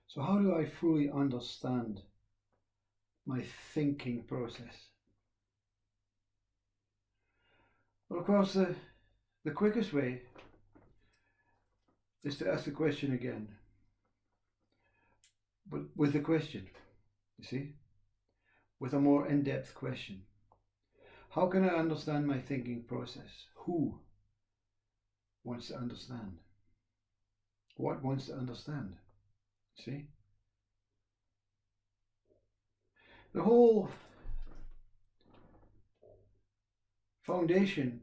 So how do I fully understand my thinking process? Well, of course, the quickest way is to ask the question again, but with the question, you see, with a more in-depth question. How can I understand my thinking process? Who wants to understand? What wants to understand? See? The whole foundation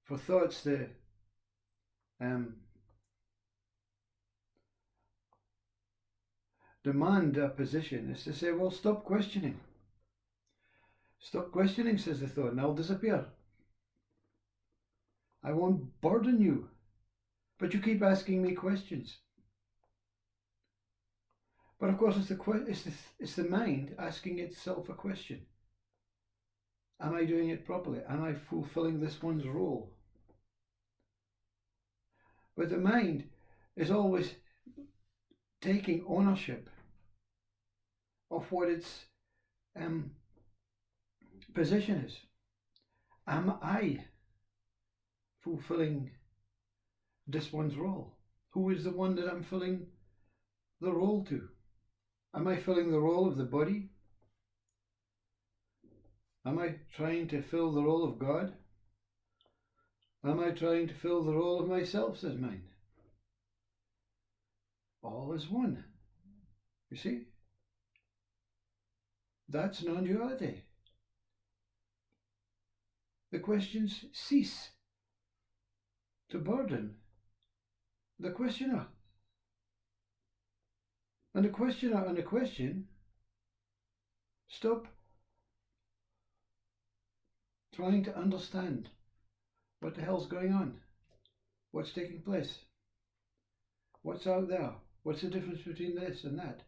for thoughts to demand a position is to say, well, stop questioning. Stop questioning, says the thought, and I'll disappear. I won't burden you, but you keep asking me questions. But of course, it's the mind asking itself a question. Am I doing it properly? Am I fulfilling this one's role? But the mind is always taking ownership of what its position is. Am I fulfilling this one's role? Who is the one that I'm filling the role to? Am I filling the role of the body? Am I trying to fill the role of God? Am I trying to fill the role of myself, says mind? All is one. You see? That's non-duality. The questions cease to burden the questioner. And the questioner and the question stop trying to understand what the hell's going on, what's taking place, what's out there, what's the difference between this and that.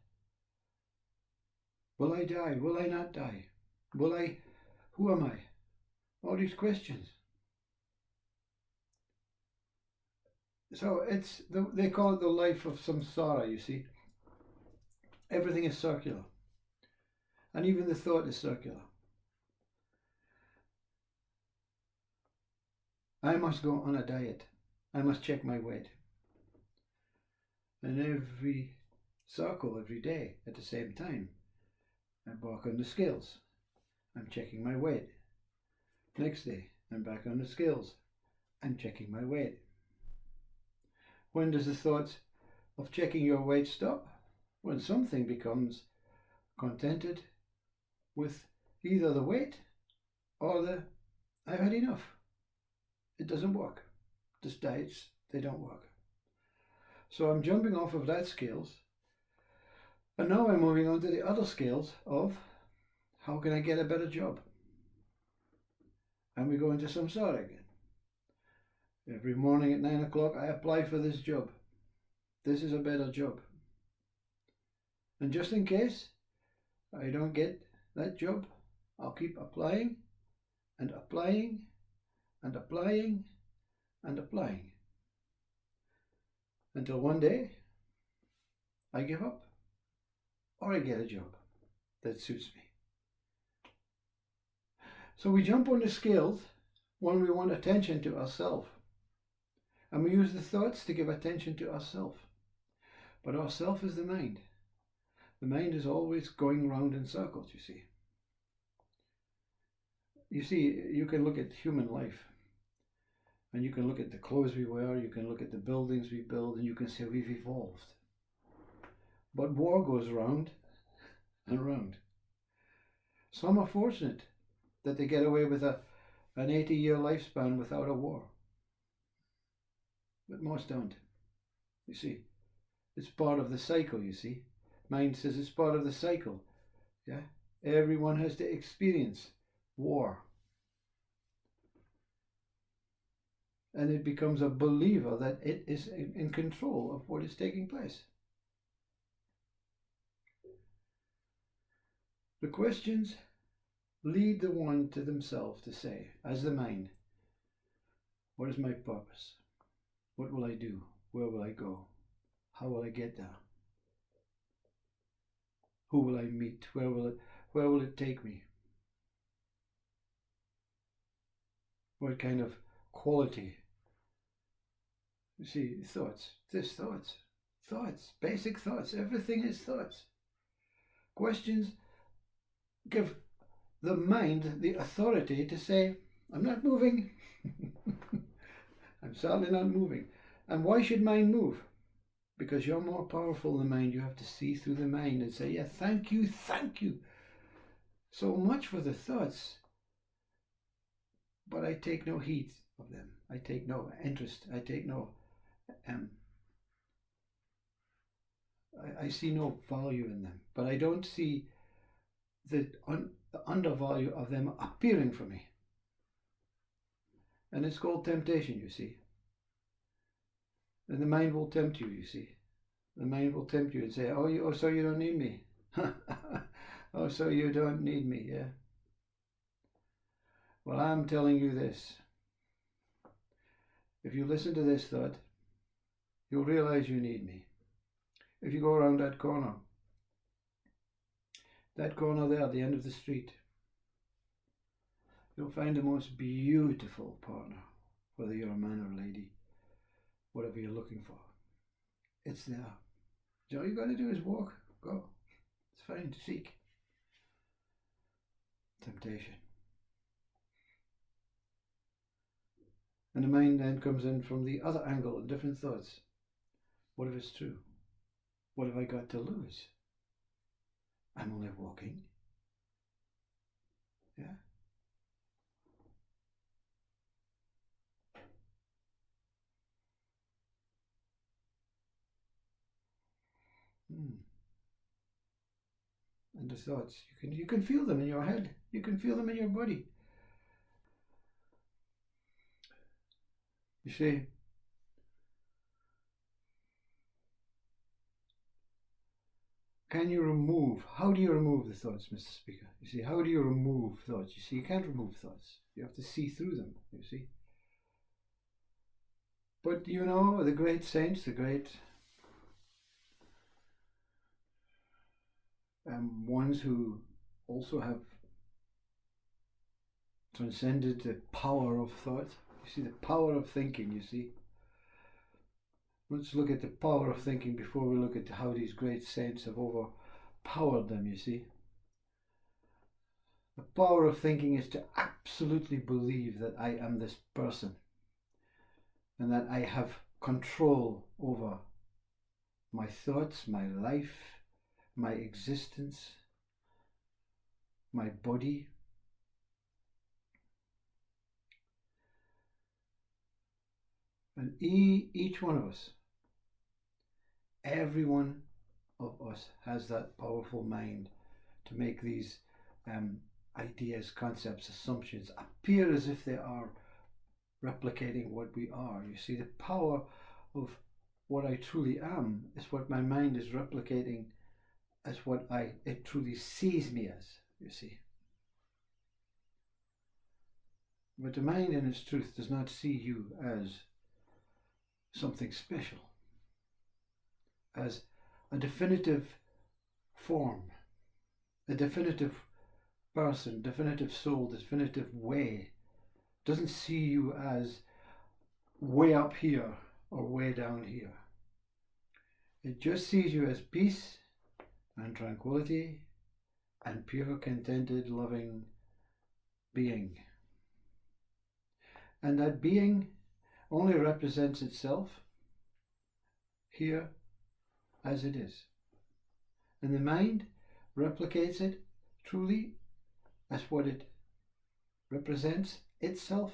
Will I die? Will I not die? Who am I? All these questions. So they call it the life of samsara, you see. Everything is circular. And even the thought is circular. I must go on a diet. I must check my weight. And every circle, every day, at the same time, I walk on the scales. I'm checking my weight. Next day, I'm back on the scales. I'm checking my weight. When does the thought of checking your weight stop? When something becomes contented with either the weight or the I've had enough. It doesn't work. These diets, they don't work. So I'm jumping off of that scales, and now I'm moving on to the other scales of how can I get a better job? And we go into samsara again. Every morning at 9 o'clock I apply for this job. This is a better job. And just in case I don't get that job, I'll keep applying and applying and applying and applying until one day I give up or I get a job that suits me. So we jump on the scales when we want attention to ourselves. And we use the thoughts to give attention to ourselves. But ourself is the mind. The mind is always going round in circles, you see. You see, you can look at human life. And you can look at the clothes we wear, you can look at the buildings we build, and you can say we've evolved. But war goes round and round. Some are fortunate that they get away with an 80-year lifespan without a war. But most don't. You see, it's part of the cycle, you see. Mind says it's part of the cycle. Yeah? Everyone has to experience war. And it becomes a believer that it is in control of what is taking place. The questions lead the one to themselves to say, as the mind, what is my purpose? What will I do? Where will I go? How will I get there? Who will I meet? Where will it take me? What kind of quality? You see, thoughts. This thoughts. Thoughts. Basic thoughts. Everything is thoughts. Questions give the mind the authority to say, I'm not moving. I'm certainly not moving. And why should mind move? Because you're more powerful than mind. You have to see through the mind and say, yeah, thank you so much for the thoughts. But I take no heed of them. I take no interest. I take no, I see no value in them. But I don't see the undervalue of them appearing for me. And it's called temptation, you see. And the mind will tempt you, you see. The mind will tempt you and say, oh, so you don't need me. Oh, so you don't need me, yeah. Well, I'm telling you this. If you listen to this thought, you'll realize you need me. If you go around that corner there at the end of the street, you'll find the most beautiful partner, whether you're a man or a lady, whatever you're looking for. It's there. All you got to do is walk, go. It's fine to seek. Temptation. And the mind then comes in from the other angle and different thoughts. What if it's true? What have I got to lose? I'm only walking. Yeah. And the thoughts, you can feel them in your head. You can feel them in your body. You see, how do you remove the thoughts, Mr. Speaker? You see, how do you remove thoughts? You see, you can't remove thoughts. You have to see through them, you see. But you know, the great saints, the great ones who also have transcended the power of thought. You see, the power of thinking, you see. Let's look at the power of thinking before we look at how these great saints have overpowered them, you see. The power of thinking is to absolutely believe that I am this person and that I have control over my thoughts, my life, my existence, my body. And each one of us, every one of us has that powerful mind to make these ideas, concepts, assumptions appear as if they are replicating what we are. You see, the power of what I truly am is what my mind is replicating as what it truly sees me as, you see. But the mind in its truth does not see you as something special, as a definitive form, a definitive person, definitive soul, definitive way. Doesn't see you as way up here or way down here. It just sees you as peace and tranquility and pure, contented, loving being. And that being only represents itself here as it is. And the mind replicates it truly as what it represents itself.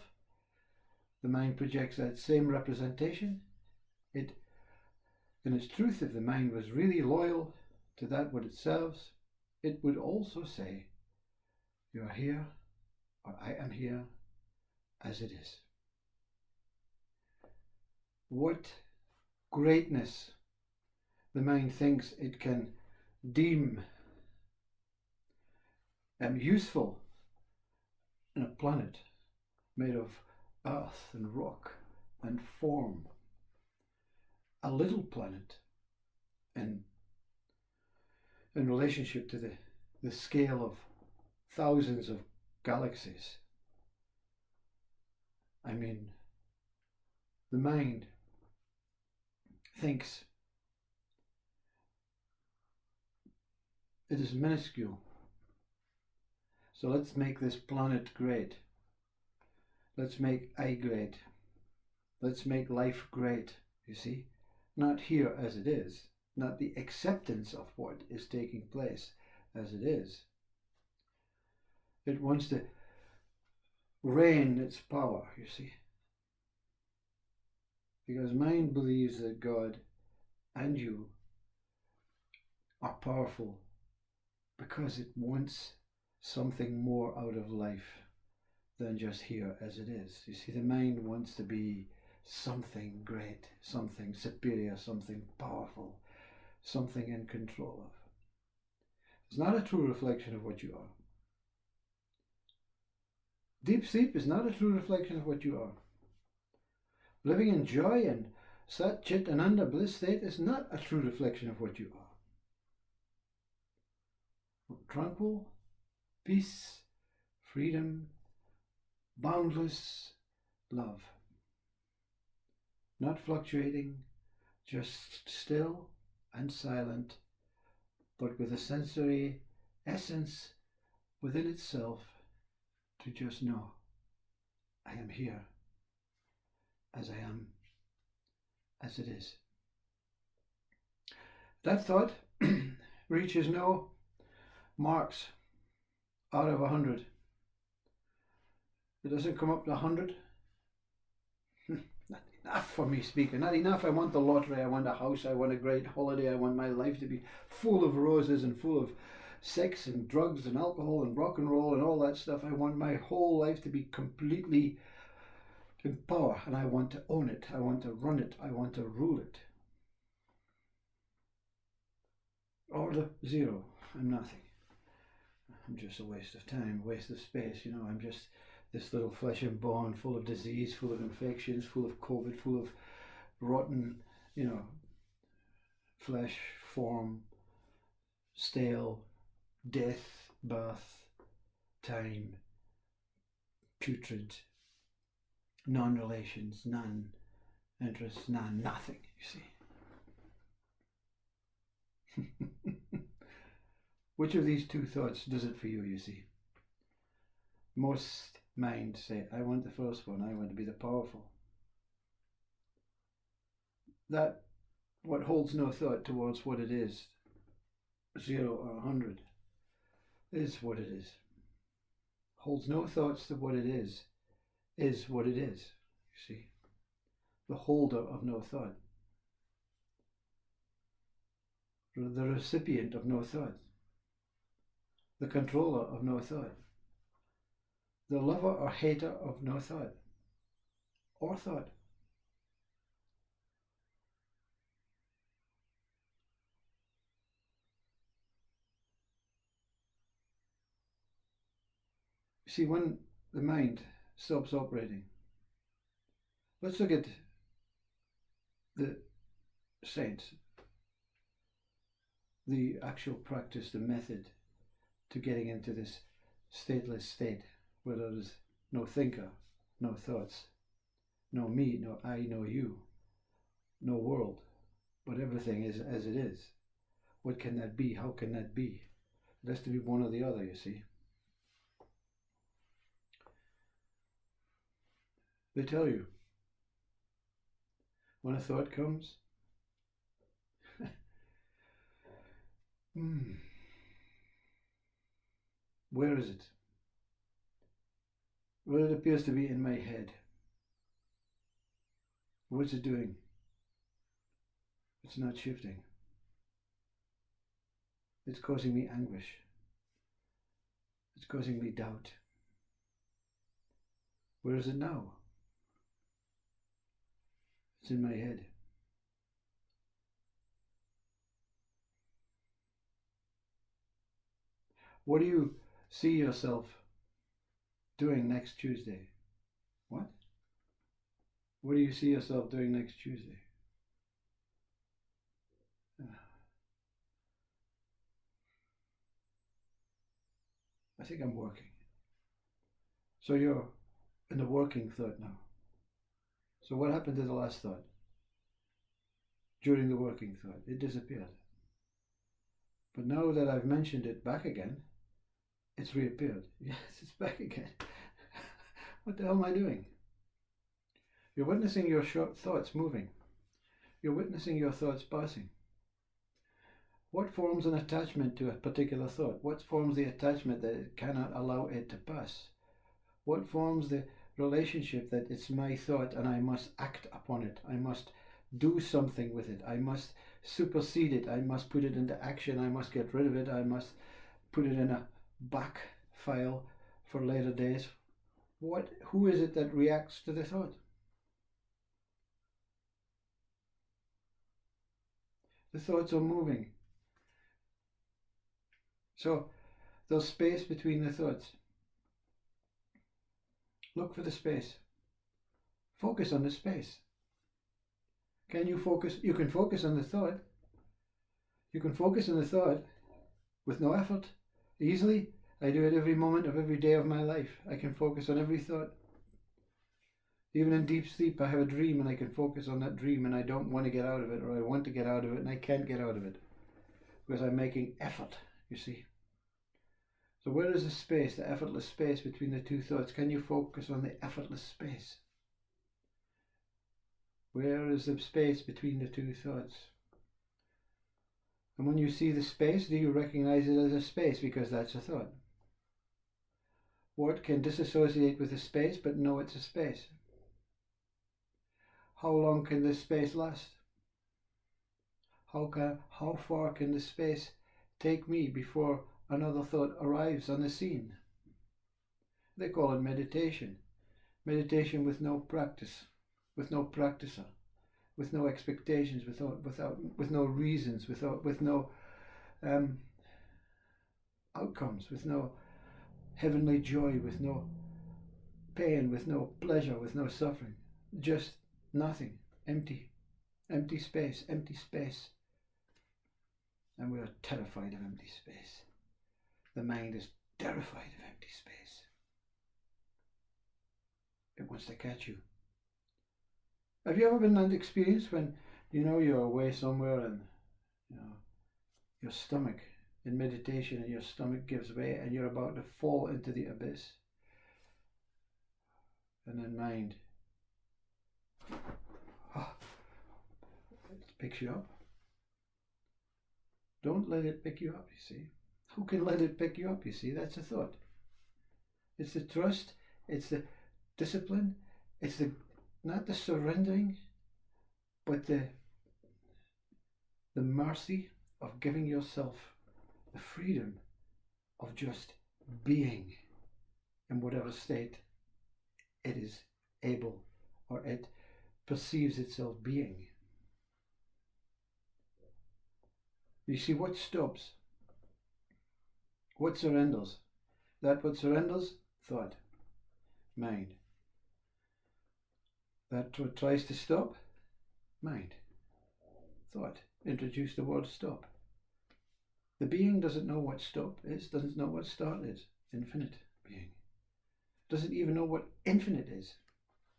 The mind projects that same representation. In its truth, if the mind was really loyal to that what it serves, it would also say, you are here, or I am here, as it is. What greatness the mind thinks it can deem useful in a planet made of earth and rock and form. A little planet in in relationship to the scale of thousands of galaxies. I mean, the mind thinks it is minuscule. So let's make this planet great. Let's make I great. Let's make life great, you see? Not here as it is, not the acceptance of what is taking place as it is. It wants to reign its power, you see? Because mind believes that God and you are powerful because it wants something more out of life than just here as it is. You see, the mind wants to be something great, something superior, something powerful, something in control of. It's not a true reflection of what you are. Deep sleep is not a true reflection of what you are. Living in joy and Sat Chit Ananda bliss state is not a true reflection of what you are. Tranquil, peace, freedom, boundless love. Not fluctuating, just still and silent, but with a sensory essence within itself to just know, I am here as I am, as it is. That thought reaches no marks out of 100. It doesn't come up to 100. Not enough for me speaking. Not enough. I want the lottery. I want a house. I want a great holiday. I want my life to be full of roses and full of sex and drugs and alcohol and rock and roll and all that stuff. I want my whole life to be completely in power, and I want to own it. I want to run it. I want to rule it. Order zero. I'm nothing. I'm just a waste of time, waste of space. You know, I'm just this little flesh and bone full of disease, full of infections, full of COVID, full of rotten, you know, flesh, form, stale, death, birth, time, putrid, non-relations, none, interests, none, nothing, you see. Which of these two thoughts does it for you, you see? Most minds say, I want the first one, I want to be the powerful. That, what holds no thought towards what it is, 0 or 100, is what it is. Holds no thoughts to what it is what it is, you see. The holder of no thought. The recipient of no thought. The controller of no thought. The lover or hater of no thought. Or thought. See, when the mind stops operating, let's look at the saints, the actual practice, the method to getting into this stateless state where there is no thinker, no thoughts, no me, no I, no you, no world, but everything is as it is. What can that be? How can that be? It has to be one or the other, you see. They tell you, when a thought comes, where is it? Well, it appears to be in my head. What's it doing? It's not shifting. It's causing me anguish. It's causing me doubt. Where is it now? It's in my head. What do you see yourself doing next Tuesday? What? What do you see yourself doing next Tuesday? I think I'm working. So you're in the working thought now. So what happened to the last thought? During the working thought, it disappeared. But now that I've mentioned it back again, it's reappeared. Yes, it's back again. What the hell am I doing? You're witnessing your short thoughts moving. You're witnessing your thoughts passing. What forms an attachment to a particular thought? What forms the attachment that it cannot allow it to pass? What forms the relationship that it's my thought and I must act upon it? I must do something with it. I must supersede it. I must put it into action. I must get rid of it. I must put it in a back file for later days. Who is it that reacts to the thought? The thoughts are moving. So there's space between the thoughts. Look for the space. Focus on the space. Can you focus? You can focus on the thought. You can focus on the thought with no effort. Easily. I do it every moment of every day of my life. I can focus on every thought. Even in deep sleep, I have a dream and I can focus on that dream and I don't want to get out of it, or I want to get out of it and I can't get out of it because I'm making effort, you see. So where is the space, the effortless space between the two thoughts? Can you focus on the effortless space? Where is the space between the two thoughts? And when you see the space, do you recognize it as a space because that's a thought? What can disassociate with the space but know it's a space? How long can this space last? How far can the space take me before another thought arrives on the scene? They call it meditation. Meditation with no practice, with no practicer, with no expectations, with no reasons, with no outcomes, with no heavenly joy, with no pain, with no pleasure, with no suffering. Just nothing. Empty. Empty space. Empty space. And we are terrified of empty space. The mind is terrified of empty space. It wants to catch you. Have you ever been in that experience when you're away somewhere and your stomach in meditation and your stomach gives way and you're about to fall into the abyss, and then mind it picks you up? Don't let it pick you up, you see. Who can let it pick you up, you see? That's a thought. It's the trust, it's the discipline, it's not the surrendering, but the mercy of giving yourself the freedom of just being in whatever state it is able or it perceives itself being. You see, what stops? What surrenders? That what surrenders? Thought. Mind. That what tries to stop? Mind. Thought. Introduce the word stop. The being doesn't know what stop is, doesn't know what start is. Infinite being. Doesn't even know what infinite is.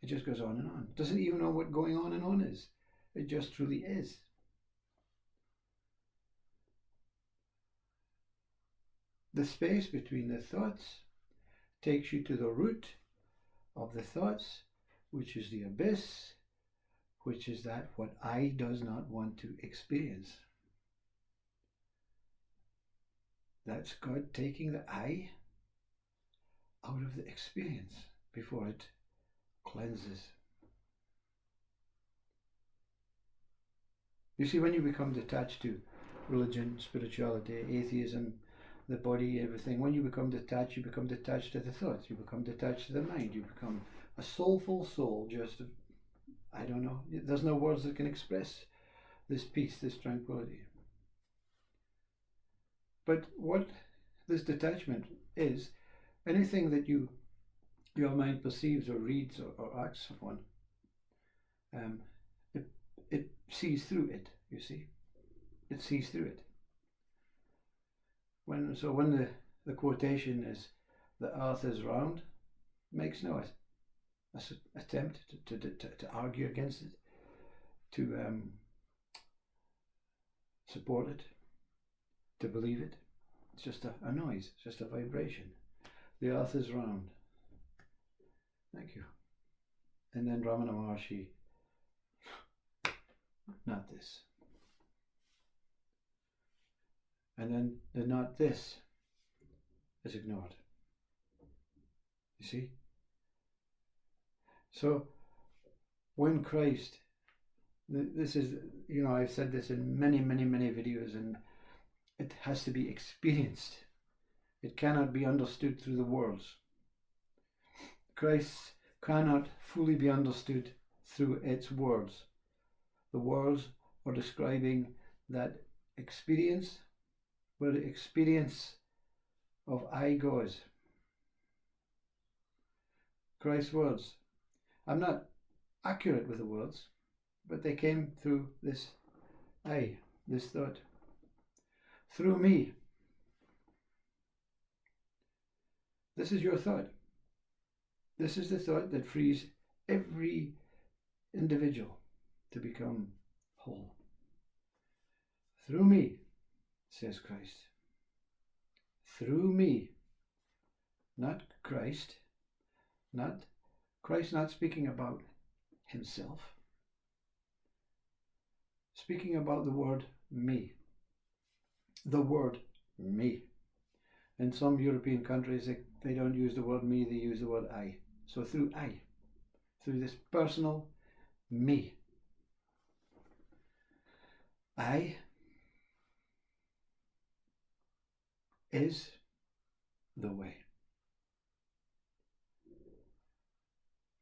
It just goes on and on. Doesn't even know what going on and on is. It just truly is. The space between the thoughts takes you to the root of the thoughts, which is the abyss, which is that what I does not want to experience. That's God taking the I out of the experience before it cleanses. You see, when you become detached to religion, spirituality, atheism, the body, everything, when you become detached to the thoughts, you become detached to the mind, you become a soulful soul, just, I don't know, there's no words that can express this peace, this tranquility. But what this detachment is, anything that your mind perceives or reads or acts upon, it sees through it, you see. It sees through it. When the quotation is, the earth is round makes no attempt to argue against it, to support it, to believe it. It's just a noise, it's just a vibration. The earth is round. Thank you. And then Ramana Maharshi, not this. And then the not this is ignored. You see? So when Christ, this is, I've said this in many videos, and it has to be experienced. It cannot be understood through the words. Christ cannot fully be understood through its words. The words are describing that experience, where the experience of I goes. Christ's words. I'm not accurate with the words, but they came through this I, this thought. Through me. This is your thought. This is the thought that frees every individual to become whole. Through me, says Christ. Through me. Not Christ. Not Christ, not speaking about himself. Speaking about the word me. The word me. In some European countries, they don't use the word me, they use the word I. So through I, through this personal me, I is the way.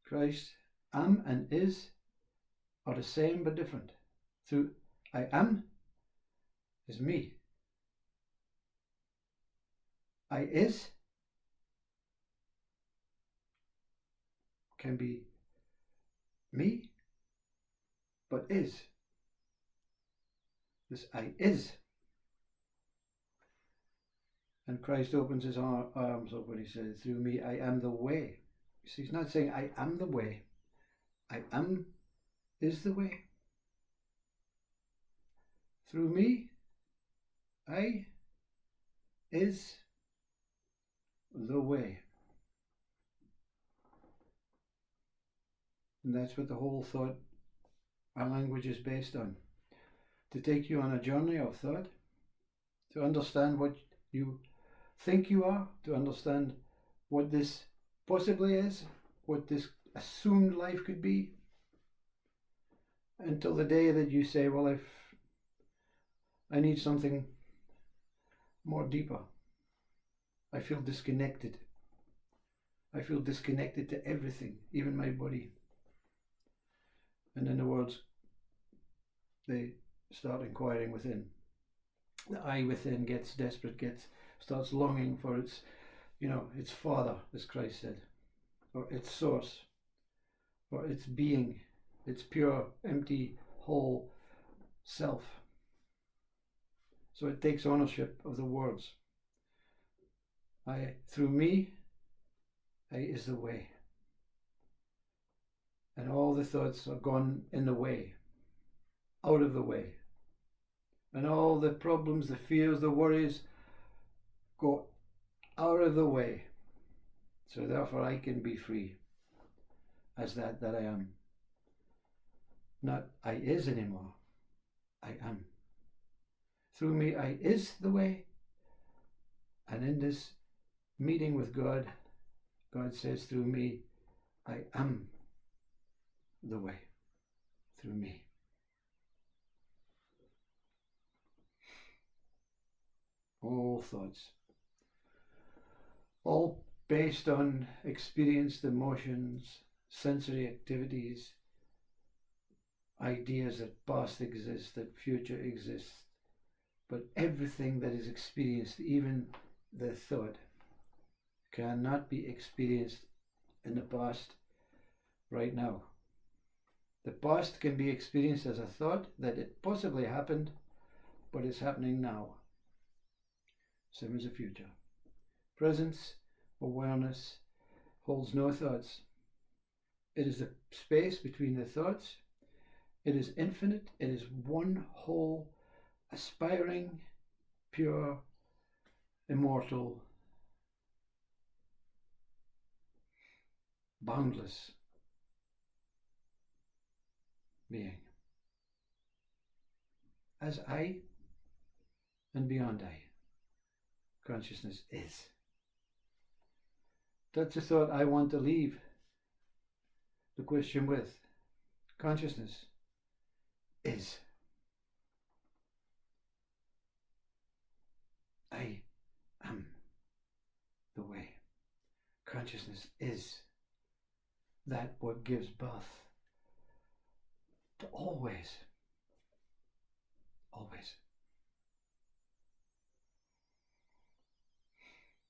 Christ, am and is are the same but different. Through I am is me. I is can be me, but is. This I is. And Christ opens his arms up when he says, through me I am the way. You see, he's not saying I am the way. I am is the way. Through me, I is the way. And that's what the whole thought, our language is based on. To take you on a journey of thought, to understand what you think you are, to understand what this possibly is, what this assumed life could be, until the day that you say, well, I need something more deeper. I feel disconnected. I feel disconnected to everything, even my body. And then the words, they start inquiring within. The I within gets desperate, starts longing for its, its Father, as Christ said, or its source, or its being, its pure, empty, whole self. So it takes ownership of the words. Through me, I is the way. And all the thoughts are gone in the way, out of the way. And all the problems, the fears, the worries go out of the way. So therefore I can be free as that I am. Not I is anymore, I am. Through me I is the way. And in this meeting with God, God says through me, I am the way. Through me. All thoughts, all based on experienced emotions, sensory activities, ideas that past exists, that future exists, but everything that is experienced, even the thought, cannot be experienced in the past right now. The past can be experienced as a thought that it possibly happened, but it's happening now. Same as the future. Presence Awareness holds no thoughts. It is the space between the thoughts. It is infinite. It is one whole, aspiring, pure, immortal, boundless being. As I and beyond I, consciousness is. That's a thought I want to leave the question with. Consciousness is. I am the way. Consciousness is that what gives birth to all ways.